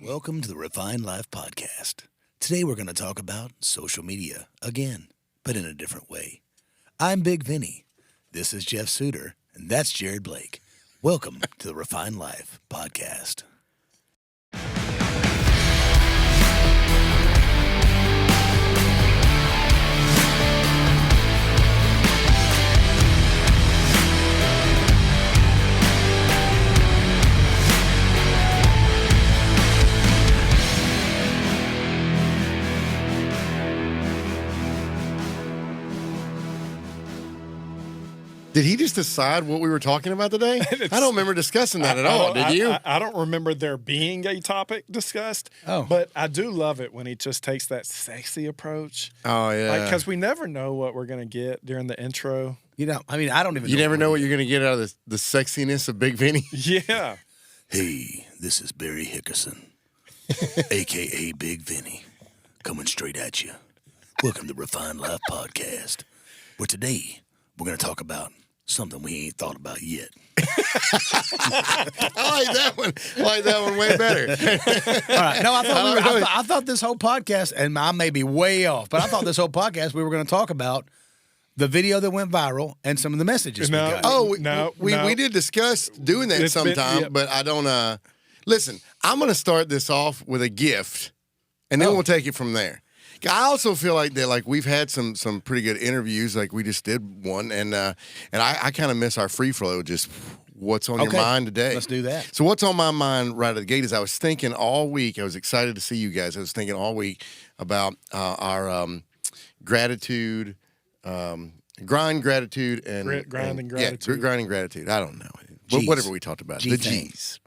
Welcome to the Refined Life Podcast. Today we're going to talk about social media again, but in a different way. I'm Bigg Vinny. This is Jeff Suter, and that's Jared Blake. Welcome to the Refined Life Podcast. Did he just decide what we were talking about today? I don't remember discussing that at all. Did you? I don't remember there being a topic discussed. But I do love it when he just takes that sexy approach. Oh, yeah. Because we never know what we're going to get during the intro. You know, I mean, I don't even You know. never know what you're going to get out of the sexiness of Bigg Vinny. Yeah. Hey, this is Barry Hickerson, a.k.a. Bigg Vinny, coming straight at you. Welcome to the Refined Life Podcast, where today we're going to talk about something we ain't thought about yet. I like that one. I like that one way better. All right. No, I thought this whole podcast, and I may be way off, but I thought this whole podcast we were going to talk about the video that went viral and some of the messages we got. Oh, we did discuss doing that sometime, but I don't. Listen, I'm going to start this off with a gift, and then we'll take it from there. I also feel like that, like we've had some pretty good interviews, like we just did one, and I kind of miss our free flow. Just what's on your mind today? Let's do that. So what's on my mind right at the gate is I was thinking all week. I was excited to see you guys. I was thinking all week about our gratitude, grind, gratitude, and grind and gratitude. Yeah, grind and gratitude. I don't know, G's. whatever we talked about. The G's.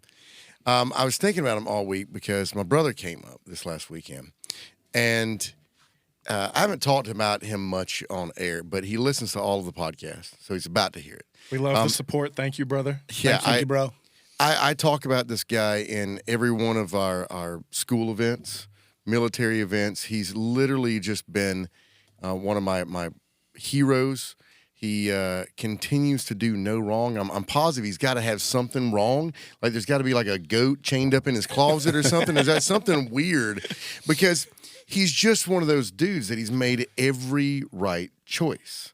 I was thinking about them all week because my brother came up this last weekend, and I haven't talked about him much on air, but he listens to all of the podcasts, so he's about to hear it. We love the support. Thank you, brother. Yeah, Thank you, bro. I talk about this guy in every one of our school events, military events. He's literally just been one of my heroes. He continues to do no wrong. I'm positive he's got to have something wrong. Like there's got to be like a goat chained up in his closet or something. Is that something weird? Because he's just one of those dudes that he's made every right choice,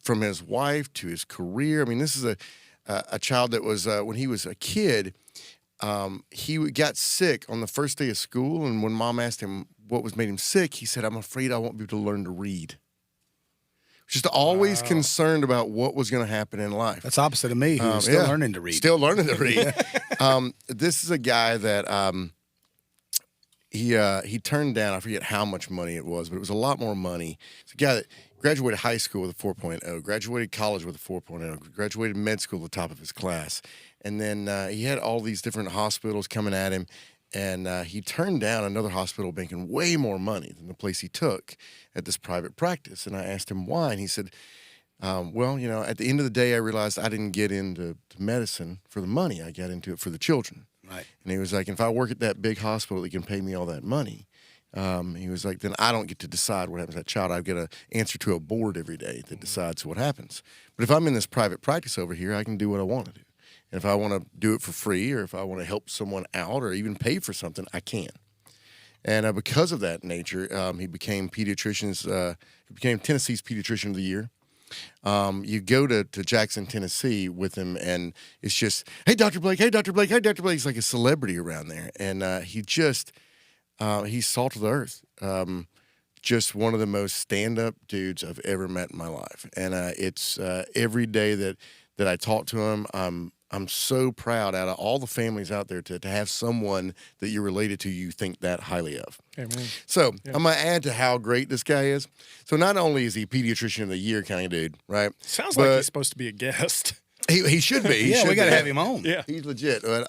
from his wife to his career. I mean, this is a child that was when he was a kid. He got sick on the first day of school, and when mom asked him what was made him sick, he said, "I'm afraid I won't be able to learn to read." Just always concerned about what was going to happen in life. That's opposite of me, who's still learning to read. Still learning to read. This is a guy that he turned down, I forget how much money it was, but it was a lot more money. It's a guy that graduated high school with a 4.0, graduated college with a 4.0, graduated med school at the top of his class. And then he had all these different hospitals coming at him, and he turned down another hospital making way more money than the place he took at this private practice. And I asked him why, and he said, well, you know, at the end of the day, I realized I didn't get into medicine for the money. I got into it for the children. Right. And he was like, if I work at that big hospital that can pay me all that money, he was like, then I don't get to decide what happens to that child. I've got to answer to a board every day that decides what happens. But if I'm in this private practice over here, I can do what I want to do. And if I want to do it for free, or if I want to help someone out or even pay for something, I can. And because of that nature, he became Tennessee's Pediatrician of the Year. You go to Jackson, Tennessee with him, and it's just, hey, Dr. Blake, hey, Dr. Blake, hey, Dr. Blake. He's like a celebrity around there. And he's salt of the earth. Just one of the most stand-up dudes I've ever met in my life. And it's every day that I talk to him, I'm so proud out of all the families out there to have someone that you're related to you think that highly of. Amen. So I'm going to add to how great this guy is. So not only is he Pediatrician of the Year kind of dude, right? Sounds like he's supposed to be a guest. He should be. We got to have him on. Yeah. He's legit. But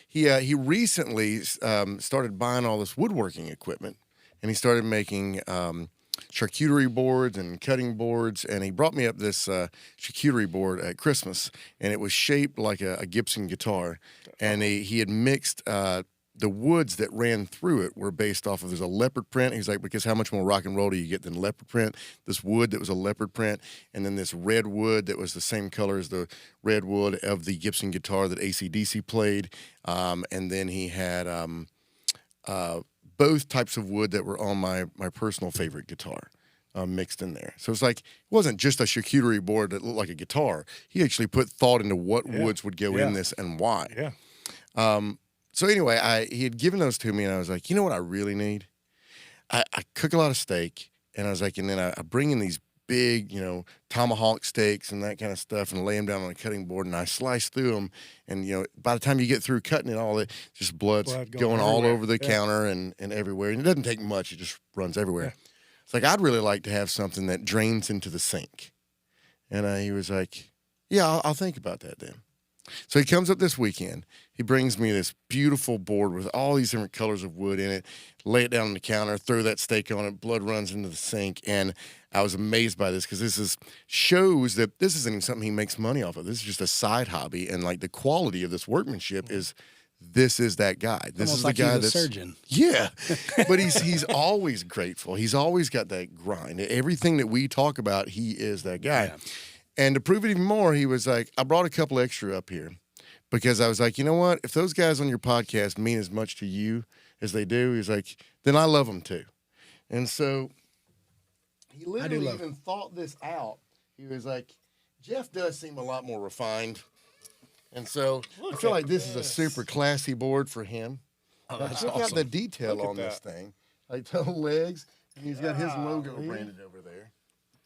he recently started buying all this woodworking equipment, and he started making charcuterie boards and cutting boards, and he brought me up this charcuterie board at Christmas, and it was shaped like a Gibson guitar, and he had mixed the woods that ran through it were based off of, there's a leopard print. He's like, because how much more rock and roll do you get than leopard print? This wood that was a leopard print, and then this red wood that was the same color as the red wood of the Gibson guitar that AC/DC played, and then he had both types of wood that were on my personal favorite guitar. Mixed in there. So it's like, it wasn't just a charcuterie board that looked like a guitar. He actually put thought into what woods would go in this and why. Yeah. So anyway, he had given those to me, and I was like, you know what I really need? I cook a lot of steak, and I was like, and then I bring in these big, tomahawk steaks and that kind of stuff, and lay them down on a cutting board, and I slice through them, and by the time you get through cutting it all, just blood's going all over the counter and everywhere. And it doesn't take much; it just runs everywhere. Yeah. It's like, I'd really like to have something that drains into the sink. And he was like, yeah, I'll think about that then. So he comes up this weekend. He brings me this beautiful board with all these different colors of wood in it, lay it down on the counter, throw that steak on it, blood runs into the sink. And I was amazed by this because shows that this isn't even something he makes money off of. This is just a side hobby. And like the quality of this workmanship this is that guy. This almost is like the guy he's a that's surgeon. Yeah, but he's always grateful. He's always got that grind. Everything that we talk about, he is that guy. Yeah. And to prove it even more, he was like, I brought a couple extra up here because I was like, you know what? If those guys on your podcast mean as much to you as they do, he's like, then I love them too. And so he literally even thought this out. He was like, Jeff does seem a lot more refined. And so I feel like this is a super classy board for him. Oh, that's Check awesome. out the detail on this thing. Like the legs, and he's got his logo branded over there.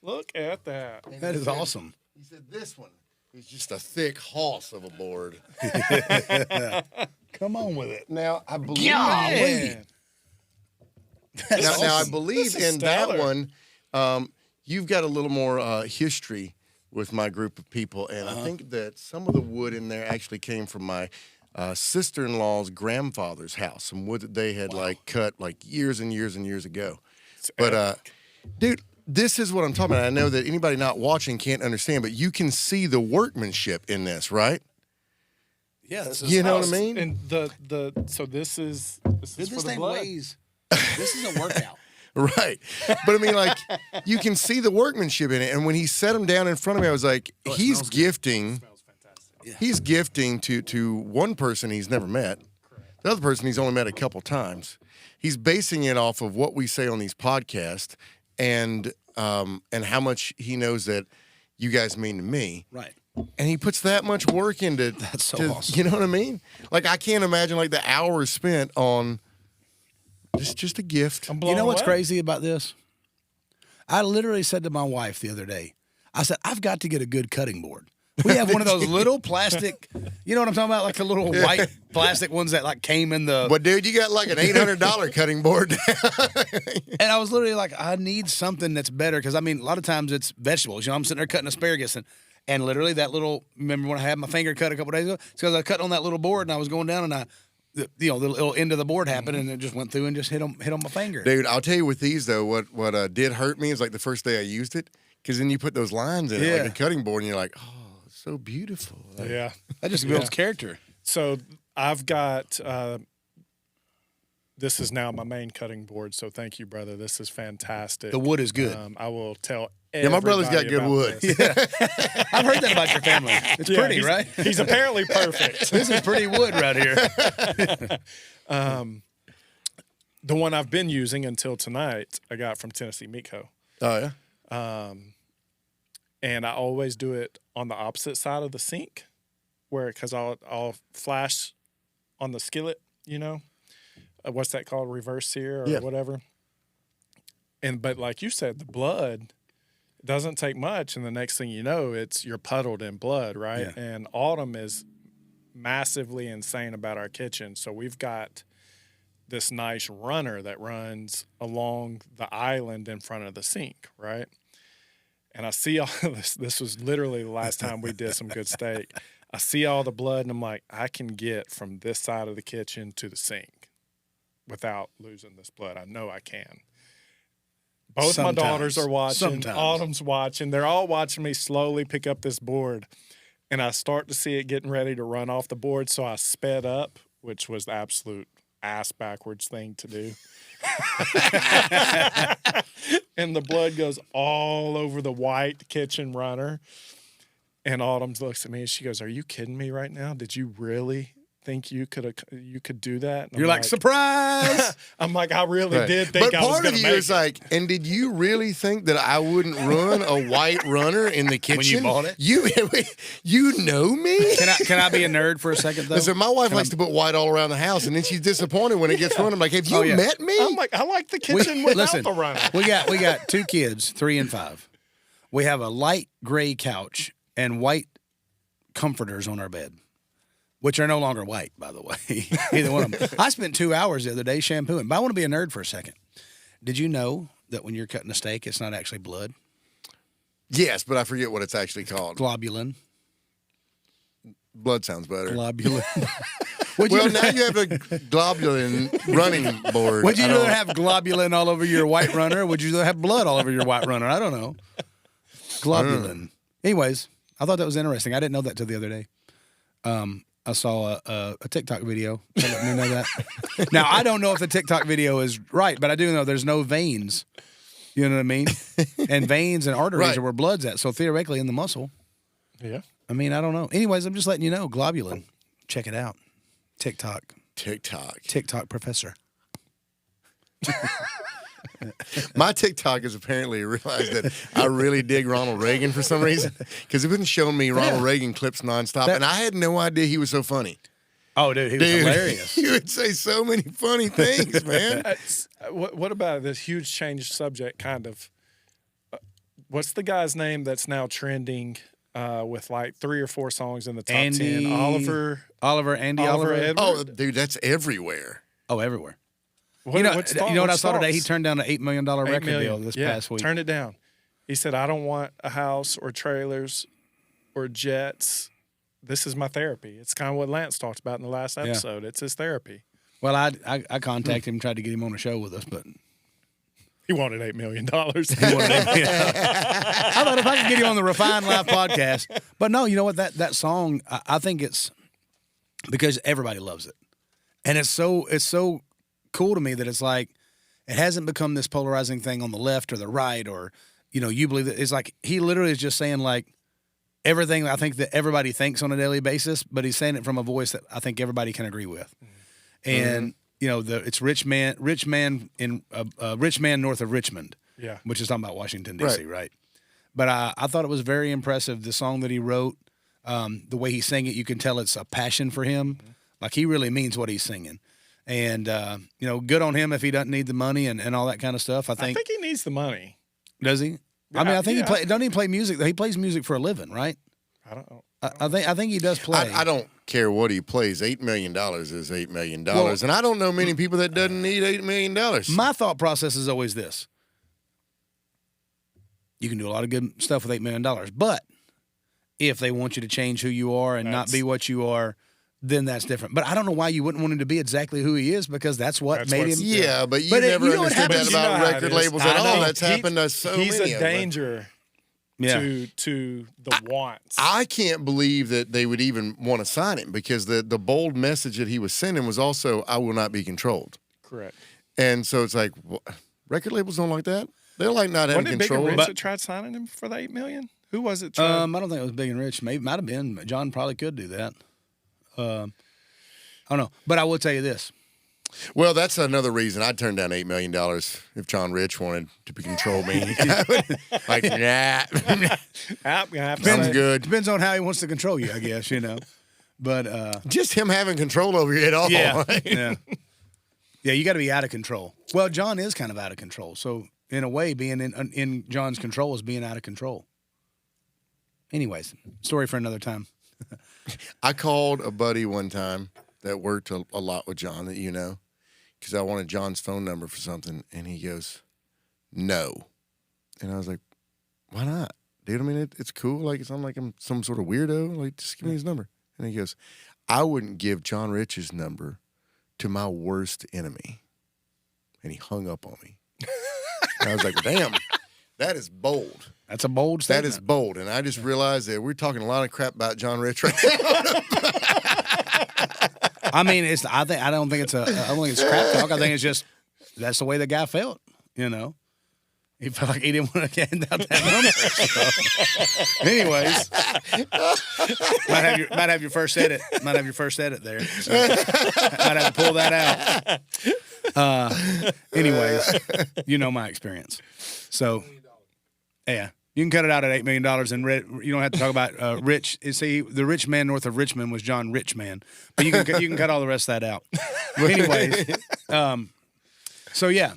Look at that. And that is awesome. He said this one is just a thick hoss of a board. Come on with it. Now, I believe... Now, I believe in that one, you've got a little more history with my group of people, and I think that some of the wood in there actually came from my sister-in-law's grandfather's house, some wood that they had cut years and years and years ago. But dude, this is what I'm talking about. I know that anybody not watching can't understand, but you can see the workmanship in this, right? Yeah, this is you know what I mean? And so this is this for the thing blood. weighs. This is a workout. Right. But I mean, you can see the workmanship in it. And when he set them down in front of me, I was like, he's gifting. It smells fantastic. Yeah. He's gifting to one person he's never met. Correct. The other person he's only met a couple times. He's basing it off of what we say on these podcasts and how much he knows that you guys mean to me. Right. And he puts that much work into That's so awesome. You know what I mean? I can't imagine the hours spent on just a gift. You know what's crazy about this? I literally said to my wife the other day, I said, I've got to get a good cutting board. We have one of those little plastic, you know what I'm talking about? Like the little white plastic ones that came in the... But dude, you got an $800 cutting board. And I was literally like, I need something that's better. Because, I mean, a lot of times it's vegetables. I'm sitting there cutting asparagus and literally that little, remember when I had my finger cut a couple days ago? It's because I cut on that little board and I was going down and the little end of the board happened and it just went through and just hit on my finger. Dude, I'll tell you with these though, what did hurt me is the first day I used it, because then you put those lines in it like a cutting board and you're like, oh, it's so beautiful. Yeah. That just builds character. So I've got, this is now my main cutting board. So thank you, brother. This is fantastic. The wood is good. I will tell my brother's got good wood. Yeah. I've heard that about your family. It's pretty, right? He's apparently perfect. This is pretty wood right here. The one I've been using until tonight, I got from Tennessee Meat Co. Oh, yeah? And I always do it on the opposite side of the sink, because I'll flash on the skillet, what's that called, reverse sear or whatever. But like you said, the blood doesn't take much, and the next thing you know, you're puddled in blood, right? Yeah. And Autumn is massively insane about our kitchen, so we've got this nice runner that runs along the island in front of the sink, right? And I see all this. This was literally the last time we did some good steak. I see all the blood, and I'm like, I can get from this side of the kitchen to the sink without losing this blood. I know I can. Both my daughters are watching. Autumn's watching. They're all watching me slowly pick up this board, and I start to see it getting ready to run off the board, so I sped up, which was the absolute ass backwards thing to do. And the blood goes all over the white kitchen runner. And Autumn looks at me and she goes, "Are you kidding me right now? Did you really think you could do that? And You're like, surprise! I'm like, I really Right. did think But I was part going of to you make is it. like, and did you really think that I wouldn't run a white runner in the kitchen? When you bought it? You know me? Can I be a nerd for a second, though? Listen, my wife likes to put white all around the house, and then she's disappointed when it gets run. I'm like, have you met me? I'm like, I like the kitchen without the runner. We got 2 kids, 3 and 5. We have a light gray couch and white comforters on our bed, which are no longer white, by the way. Either one of them. I spent 2 hours the other day shampooing, but I want to be a nerd for a second. Did you know that when you're cutting a steak, it's not actually blood? Yes, but I forget what it's actually called. Globulin. Blood sounds better. Globulin. Well, now you have a globulin running board. Would you rather have globulin all over your white runner, or would you rather have blood all over your white runner? I don't know. Globulin. Anyways, I thought that was interesting. I didn't know that till the other day. I saw a TikTok video that let me know that. Now, I don't know if the TikTok video is right, but I do know there's no veins. You know what I mean? And veins and arteries are where blood's at. So theoretically, in the muscle. Yeah. I mean, I don't know. Anyways, I'm just letting you know. Globulin. Check it out. TikTok professor. My TikTok has apparently realized that I really dig Ronald Reagan for some reason, because it's been showing me Ronald Reagan clips nonstop, and I had no idea he was so funny. Oh, dude, he was hilarious. He would say so many funny things, man. What about this huge change subject, kind of? What's the guy's name that's now trending with like 3 or 4 songs in the top 10? Oliver Edwards. Oh, dude, that's everywhere. Oh, everywhere. What I saw today? He turned down an $8 million record deal this past week. Turn it down. He said, I don't want a house or trailers or jets. This is my therapy. It's kind of what Lance talked about in the last episode. It's his therapy. Well, I contacted him, tried to get him on a show with us, but he wanted $8 million. He wanted $8 million. I thought if I could get him on the Refined Life podcast. But no, you know what? That song, I think it's because everybody loves it. And it's so cool to me that it's like it hasn't become this polarizing thing on the left or the right, or you believe that. It's like he literally is just saying like everything I think that everybody thinks on a daily basis, but he's saying it from a voice that I think everybody can agree with. And it's rich man north of Richmond, which is talking about Washington D.C. right? But I thought it was very impressive, the song that he wrote, the way he sang it. You can tell it's a passion for him, like he really means what he's singing. And, good on him if he doesn't need the money and all that kind of stuff. I think he needs the money. Does he? I mean, I think don't he play music? He plays music for a living, right? I don't know. I think he does play. I don't care what he plays. $8 million is $8 million. And I don't know many people that doesn't need $8 million. My thought process is always this. You can do a lot of good stuff with $8 million. But if they want you to change who you are and not be what you are, then that's different. But I don't know why you wouldn't want him to be exactly who he is, because that's what made him. Yeah, but you never understood that about record labels at all. That's happened to so many of them. He's a danger to the wants. I can't believe that they would even want to sign him, because the bold message that he was sending was also, I will not be controlled. Correct. And so it's like, record labels don't like that. They don't like not having control. Wasn't it Big and Rich that tried signing him for the $8 million? Who was it? I don't think it was Big and Rich. Maybe might have been. John probably could do that. I don't know, but I will tell you this. Well, that's another reason I'd turn down $8 million if John Rich wanted to control me. Like, nah. Sounds good. Depends on how he wants to control you, I guess, But just him having control over you at all. Yeah, yeah. You got to be out of control. Well, John is kind of out of control. So in a way, being in John's control is being out of control. Anyways, story for another time. I called a buddy one time that worked a lot with John, that because I wanted John's phone number for something, and he goes, no. And I was like, why not? Dude, I mean, it's cool. Like, it's not like I'm some sort of weirdo. Like, just give me his number. And he goes, I wouldn't give John Rich's number to my worst enemy. And he hung up on me. And I was like, damn, that is bold. That's a bold statement. That is bold. And I just realized that we're talking a lot of crap about John Rich right now. I mean, I don't think it's crap talk. I think it's just that's the way the guy felt, He felt like he didn't want to hand out that number. So. Anyways, might have your first edit. Might have your first edit there. So, might have to pull that out. Anyways, you know my experience. So, yeah. You can cut it out at $8 million, and you don't have to talk about rich. See, the rich man north of Richmond was John Richman, but you can cut all the rest of that out. Anyways, so yeah,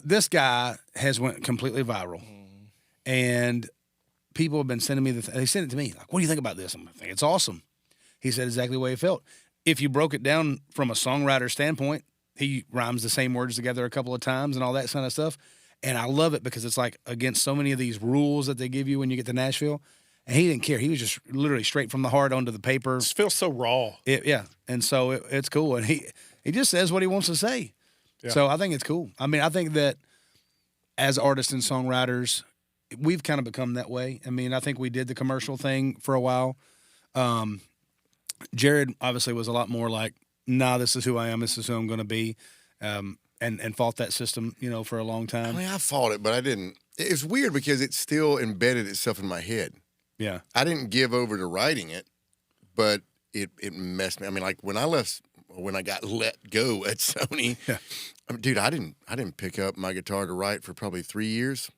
this guy has went completely viral, and people have been sending me they sent it to me like, "What do you think about this?" I'm like, "It's awesome." He said exactly the way he felt. If you broke it down from a songwriter standpoint, he rhymes the same words together a couple of times and all that kind of stuff. And I love it because it's like against so many of these rules that they give you when you get to Nashville. And he didn't care. He was just literally straight from the heart onto the paper. It feels so raw. Yeah. And so it's cool. And he just says what he wants to say. Yeah. So I think it's cool. I mean, I think that as artists and songwriters, we've kind of become that way. I mean, I think we did the commercial thing for a while. Jared obviously was a lot more like, nah, this is who I am. This is who I'm going to be. And fought that system, for a long time. I mean, I fought it, but I didn't. It's weird because it still embedded itself in my head. Yeah. I didn't give over to writing it, but it messed me. I mean, like when I got let go at Sony, dude, I didn't pick up my guitar to write for probably 3 years.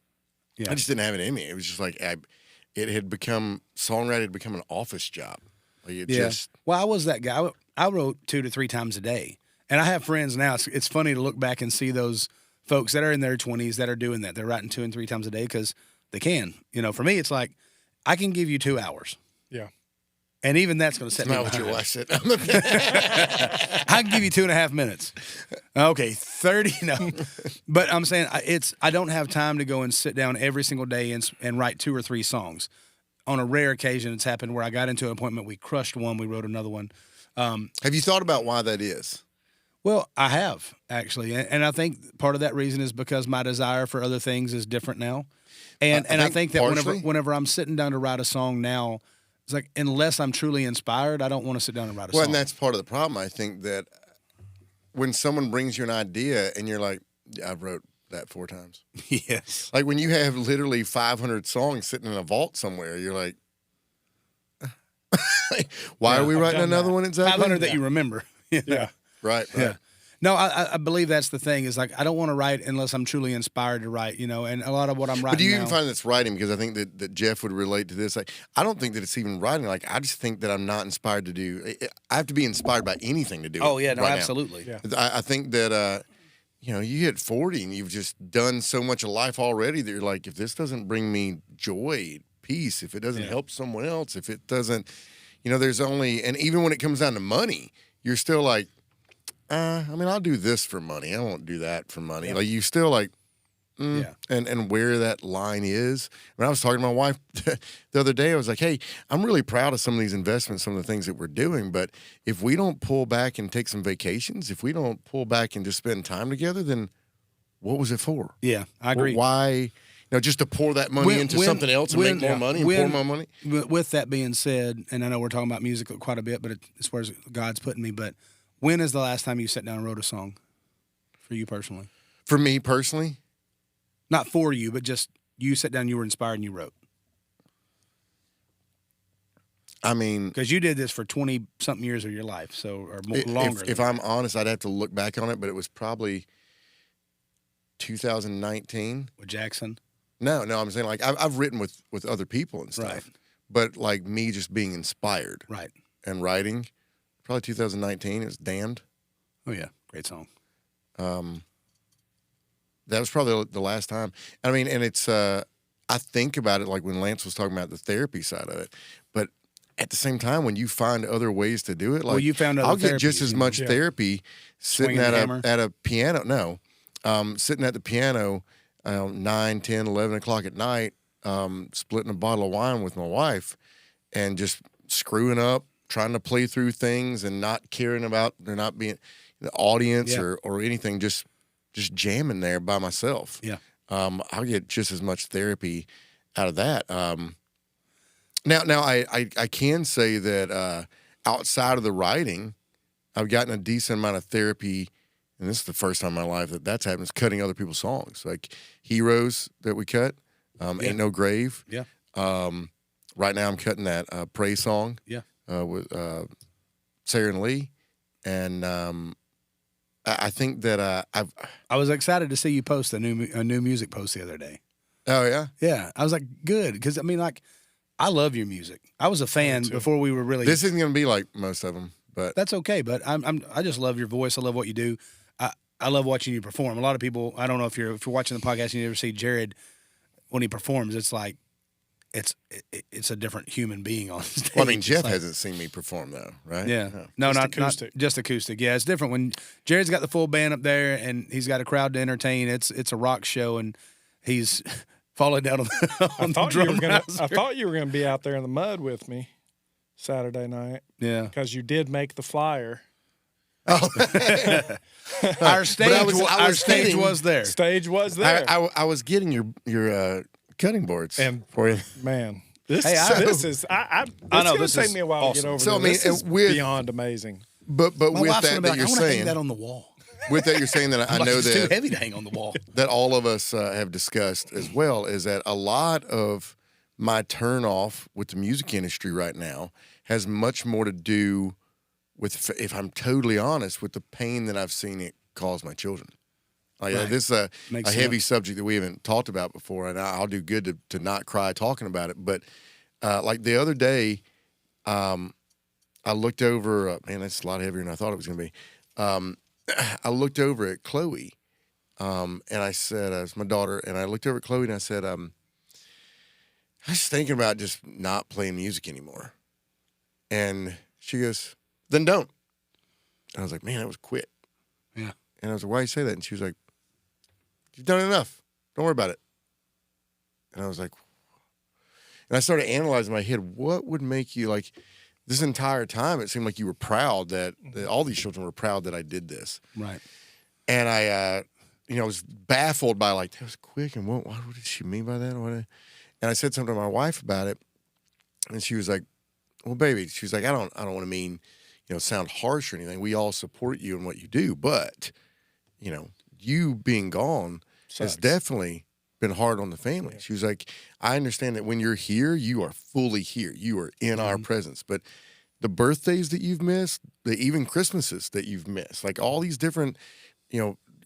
Yeah. I just didn't have it in me. It was just like songwriting had become an office job. Like Well, I was that guy. I wrote 2 to 3 times a day. And I have friends now. It's funny to look back and see those folks that are in their 20s that are doing that. They're writing 2 and 3 times a day because they can. For me, it's like I can give you 2 hours. Yeah. And even that's going to set me behind. Not what your wife said. I can give you 2.5 minutes. Okay, 30. No, but I'm saying I don't have time to go and sit down every single day and write 2 or 3 songs. On a rare occasion, it's happened where I got into an appointment. We crushed one. We wrote another one. Have you thought about why that is? Well, I have, actually. And I think part of that reason is because my desire for other things is different now. And I think that whenever I'm sitting down to write a song now, it's like, unless I'm truly inspired, I don't want to sit down and write a song. Well, and that's part of the problem. I think that when someone brings you an idea and you're like, I wrote that 4 times. Yes. Like when you have literally 500 songs sitting in a vault somewhere, you're like, why are we writing another one exactly? 500 that you remember. Yeah. Right. Yeah. No, I believe that's the thing. Is like I don't want to write unless I'm truly inspired to write. And a lot of what I'm writing. But do you even find that's writing? Because I think that Jeff would relate to this. Like, I don't think that it's even writing. Like, I just think that I'm not inspired to do. I have to be inspired by anything to do. Oh yeah, no, right absolutely. Yeah. I think that you hit 40 and you've just done so much of life already that you're like, if this doesn't bring me joy, peace, if it doesn't help someone else, if it doesn't, there's only, and even when it comes down to money, you're still like. I'll do this for money. I won't do that for money. Yeah. Like you still like, and where that line is. When I was talking to my wife the other day, I was like, hey, I'm really proud of some of these investments, some of the things that we're doing. But if we don't pull back and take some vacations, if we don't pull back and just spend time together, then what was it for? Yeah, I agree. Why? Just to pour that money into something else and make more money and pour more money? With that being said, and I know we're talking about music quite a bit, but as far as God's putting me, but when is the last time you sat down and wrote a song for you personally? For me personally? Not for you, but just you sat down, you were inspired, and you wrote. I mean... Because you did this for 20-something years of your life, or longer. If I'm honest, I'd have to look back on it, but it was probably 2019. With Jackson? No, I'm saying like I've written with other people and stuff. Right. But like me just being inspired. Right. And writing... Probably 2019. It was Damned. Oh, yeah. Great song. That was probably the last time. I mean, and it's, I think about it like when Lance was talking about the therapy side of it. But at the same time, when you find other ways to do it, like, you found I'll get just as much therapy sitting at a piano. No. Sitting at the piano 9, 10, 11 o'clock at night, splitting a bottle of wine with my wife and just screwing up, trying to play through things and not caring about there not being the audience or anything, just jamming there by myself. Yeah. I'll get just as much therapy out of that. Now I can say that outside of the writing, I've gotten a decent amount of therapy and this is the first time in my life that's happened, is cutting other people's songs. Like Heroes that we cut, Ain't No Grave. Yeah. Right now I'm cutting that Praise song. Yeah. With Sarah and Lee. And I think that I was excited to see you post a new music post the other day. Oh, yeah? Yeah. I was like, good. Because, I mean, like, I love your music. I was a fan before we were really. This isn't going to be like most of them, but. That's okay. But I just love your voice. I love what you do. I love watching you perform. A lot of people, I don't know if you're watching the podcast and you ever see Jared when he performs, it's like, it's a different human being on stage. Well, I mean, Jeff hasn't seen me perform, though, right? Yeah. No, not acoustic. Not just acoustic. Yeah, it's different when Jared's got the full band up there and he's got a crowd to entertain. It's a rock show and he's falling down on the drum riser. I thought you were going to be out there in the mud with me Saturday night. Yeah. Because you did make the flyer. Oh. Our stage kidding. was there. Stage was there. I was getting your cutting boards And- for you. Man, this Hey, this is I know this it's going to is take me a while awesome. to get over So, I this. mean, This is with- beyond amazing. But My with wife's that gonna be like, you're I want to hang saying, that on the wall. with that you're saying that I Like, know it's too that heavy to hang on the wall. that all of us have discussed as well is that a lot of my turn off with the music industry right now has much more to do with, if I'm totally honest, with the pain that I've seen it cause my children. Like Right. this is Makes a heavy sense. subject that we haven't talked about before, and I'll do good to not cry talking about it. But like the other day, I looked over. Man, that's a lot heavier than I thought it was going to be. I looked over at Chloe, and I said, "It's my daughter." And I looked over at Chloe and I said, "I was thinking about just not playing music anymore." And she goes, "Then don't." And I was like, "Man, that was quick." Yeah. And I was like, "Why you say that?" And she was like, "You've done enough. Don't worry about it." And I was like, and I started analyzing in my head, what would make you like this entire time? It seemed like you were proud that all these children were proud that I did this. Right. And I, was baffled by like, that was quick. And what did she mean by that? And I said something to my wife about it. And she was like, well, baby, she was like, I don't want to mean, sound harsh or anything. We all support you in what you do. But, you being gone has definitely been hard on the family. Yeah. She was like, I understand that when you're here, you are fully here. You are in our presence. But the birthdays that you've missed, even Christmases that you've missed, like all these different,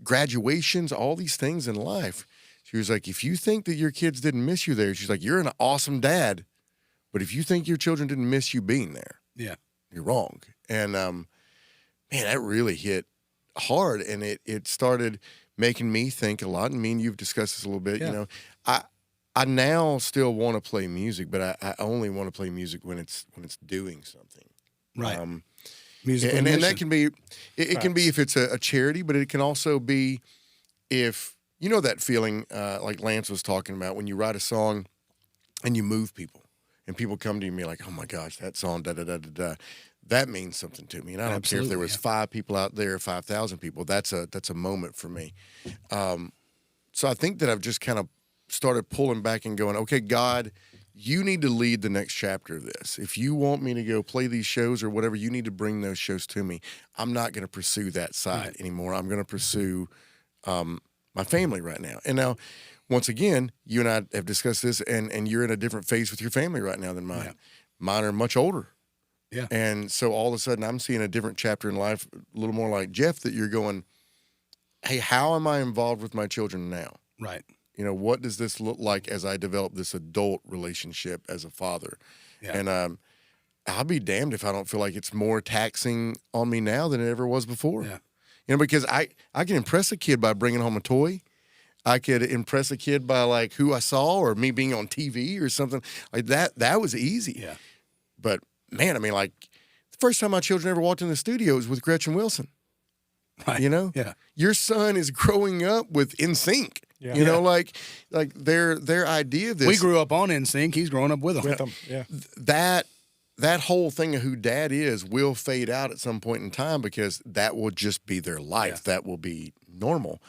graduations, all these things in life. She was like, if you think that your kids didn't miss you there, she's like, you're an awesome dad. But if you think your children didn't miss you being there, you're wrong. And, man, that really hit hard. And it started making me think a lot. And me and you've discussed this a little bit. Yeah. I now still want to play music, but I only want to play music when it's doing something. Right. Music and that can be it can be if it's a charity, but it can also be if that feeling like Lance was talking about when you write a song and you move people and people come to you and be like, oh my gosh, that song da da da da da. That means something to me, and I don't care if there was 5 people out there, 5,000 people. That's a moment for me. So I think that I've just kind of started pulling back and going, okay, God, you need to lead the next chapter of this. If you want me to go play these shows or whatever, you need to bring those shows to me. I'm not going to pursue that side anymore. I'm going to pursue my family right now. And now, once again, you and I have discussed this, and you're in a different phase with your family right now than mine. Yeah. Mine are much older. Yeah. And so all of a sudden I'm seeing a different chapter in life, a little more like Jeff, that you're going, hey, how am I involved with my children now? Right. What does this look like as I develop this adult relationship as a father? Yeah. And I'll be damned if I don't feel like it's more taxing on me now than it ever was before. Yeah. Because I can impress a kid by bringing home a toy. I could impress a kid by like who I saw or me being on TV or something like that. That was easy. Yeah. But man, I mean, like the first time my children ever walked in the studio was with Gretchen Wilson. Right. Yeah. Your son is growing up with NSYNC. Yeah. Like their idea of this. We grew up on NSYNC. He's growing up with them. Yeah. That whole thing of who dad is will fade out at some point in time because that will just be their life. Yeah. That will be normal.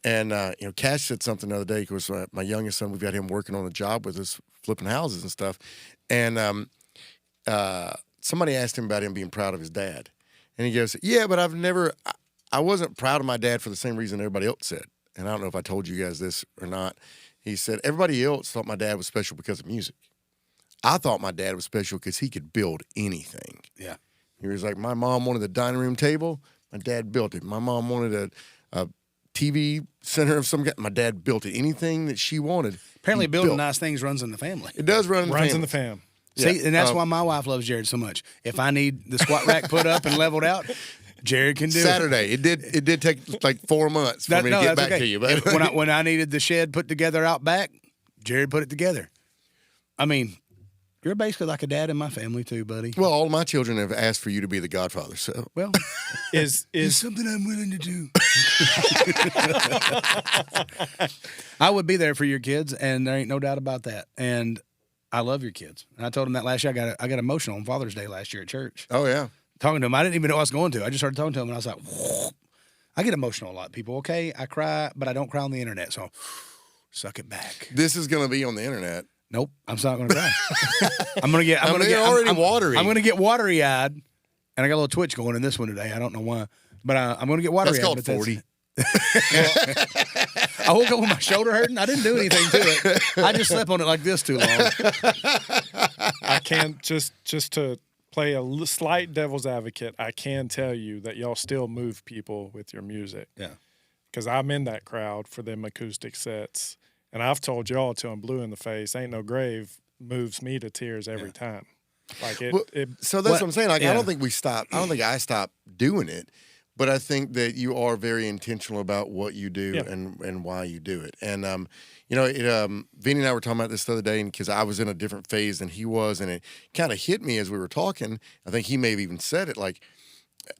And, Cash said something the other day because my youngest son, we've got him working on a job with us, flipping houses and stuff. And somebody asked him about him being proud of his dad. And he goes, yeah, but I've never I wasn't proud of my dad for the same reason everybody else said. And I don't know if I told you guys this or not. He said, everybody else thought my dad was special because of music. I thought my dad was special because he could build anything. Yeah. He was like, my mom wanted a dining room table. My dad built it. My mom wanted a TV center of some kind. My dad built it. Anything that she wanted. Apparently, building nice things runs in the family. It does run in the family. Runs in the fam. See, and that's why my wife loves Jared so much. If I need the squat rack put up and leveled out, Jared can do Saturday. It did take like 4 months for me to get back to you. But when I needed the shed put together out back, Jared put it together. I mean, you're basically like a dad in my family too, buddy. well, all my children have asked for you to be the godfather. So Well, Is it's something I'm willing to do. I would be there for your kids, and there ain't no doubt about that. And I love your kids. And I told them that last year. I got emotional on Father's Day last year at church. oh yeah. Talking to him, I didn't even know I was going to. I just started talking to him, and I was like, I get emotional a lot, people. Okay, I cry, but I don't cry on the internet, so suck it back. This is going to be on the internet. Nope, I'm not going to cry. I'm going to get. I'm watery. I'm going to get watery eyed, and I got a little twitch going in this one today. I don't know why, but I'm going to get watery eyed. That's called 40. I woke up with my shoulder hurting. I didn't do anything to it. I just slept on it like this too long. I can just to play a slight devil's advocate. I can tell you that y'all still move people with your music. Yeah, because I'm in that crowd for them acoustic sets, and I've told y'all till I'm blue in the face. Ain't No Grave moves me to tears every time. Like it. Well, so that's what I'm saying. Like yeah. I don't think we stopped. I don't think I stopped doing it. But I think that you are very intentional about what you do and why you do it. And, Vinny and I were talking about this the other day because I was in a different phase than he was, and it kind of hit me as we were talking. I think he may have even said it. Like,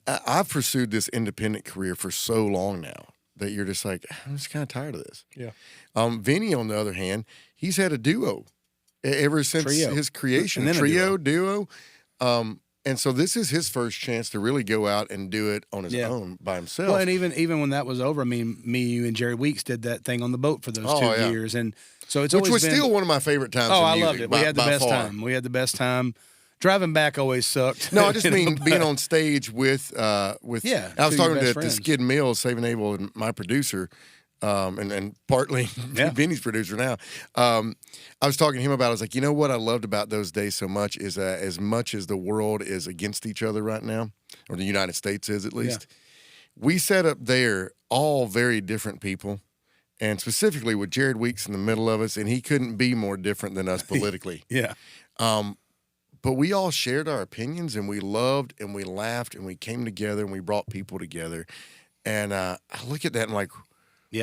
I've pursued this independent career for so long now that you're just like, I'm just kind of tired of this. Yeah. Vinny, on the other hand, he's had a duo ever since his creation. Trio. Duo. And so this is his first chance to really go out and do it on his own by himself. Well, and even when that was over, I mean, me, you, and Jerry Weeks did that thing on the boat for those 2 years, and so it's which always was been, still one of my favorite times. Oh, in I music, loved it. We had the best time. We had the best time. Driving back always sucked. No, I just mean being on stage with. I was talking to Skid Mills, Saving Abel, and my producer. And partly Vinny's producer now. I was talking to him about it. I was like, you know what I loved about those days so much is as much as the world is against each other right now, or the United States is at least, we set up there all very different people, and specifically with Jared Weeks in the middle of us, and he couldn't be more different than us politically. But we all shared our opinions, and we loved, and we laughed, and we came together, and we brought people together. And I look at that and like,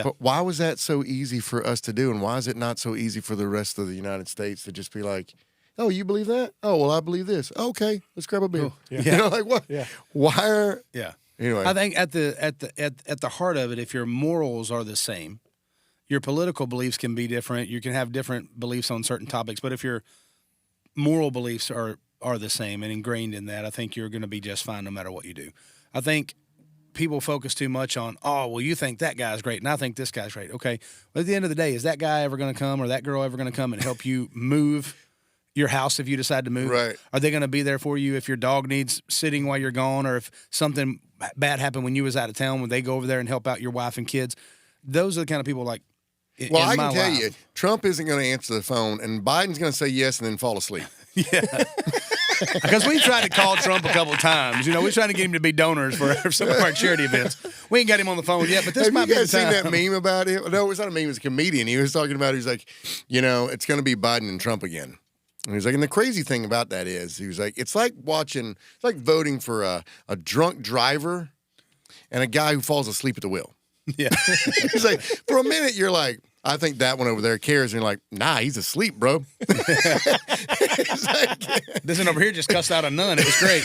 but why was that so easy for us to do, and why is it not so easy for the rest of the United States to just be like, oh, you believe that? Oh, well, I believe this. Okay, let's grab a beer. Oh, yeah. You know, like what? Yeah. Why are? Yeah. Anyway, I think at the heart of it, if your morals are the same, your political beliefs can be different. You can have different beliefs on certain topics, but if your moral beliefs are the same and ingrained in that, I think you're going to be just fine no matter what you do. I think people focus too much on, oh, well, you think that guy's great, and I think this guy's great. Okay, but at the end of the day, is that guy ever going to come or that girl ever going to come and help you move your house if you decide to move? Right. Are they going to be there for you if your dog needs sitting while you're gone, or if something bad happened when you was out of town, when they go over there and help out your wife and kids? Those are the kind of people like, well, I can tell you, Trump isn't going to answer the phone, and Biden's going to say yes and then fall asleep. Yeah. Because we tried to call Trump a couple of times. You know, we tried to get him to be donors for some of our charity events. We ain't got him on the phone yet, but this might be the time. Have you guys seen that meme about it? No, it's not a meme. It's a comedian. He was talking about, he's like, it's going to be Biden and Trump again. And he's like, and the crazy thing about that is, he was like, it's like voting for a drunk driver and a guy who falls asleep at the wheel. Yeah. He's like, for a minute, you're like, I think that one over there cares. And you're like, nah, he's asleep, bro. He's like, this one over here just cussed out a nun. It was great.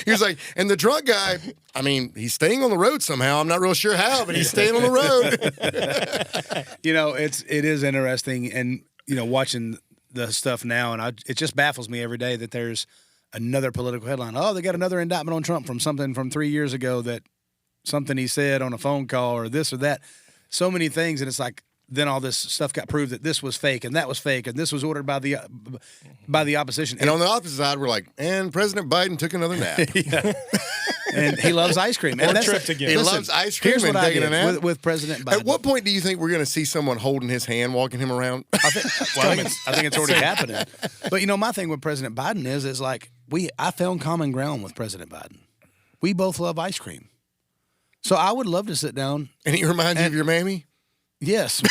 He was like, and the drunk guy, I mean, he's staying on the road somehow. I'm not real sure how, but he's staying on the road. It is interesting. And, watching the stuff now, and it just baffles me every day that there's another political headline. Oh, they got another indictment on Trump from something from 3 years ago, that something he said on a phone call or this or that. So many things, and it's like then all this stuff got proved that this was fake and that was fake and this was ordered by the opposition. And on the opposite side, we're like, and President Biden took another nap. and he loves ice cream. Or And that's tripped again. He listen, loves ice cream here's and what I taking did a nap. with President Biden. At what point do you think we're going to see someone holding his hand, walking him around? I think it's already happening. But my thing with President Biden is like I found common ground with President Biden. We both love ice cream, so I would love to sit down. And he reminds you of your mammy? Yes,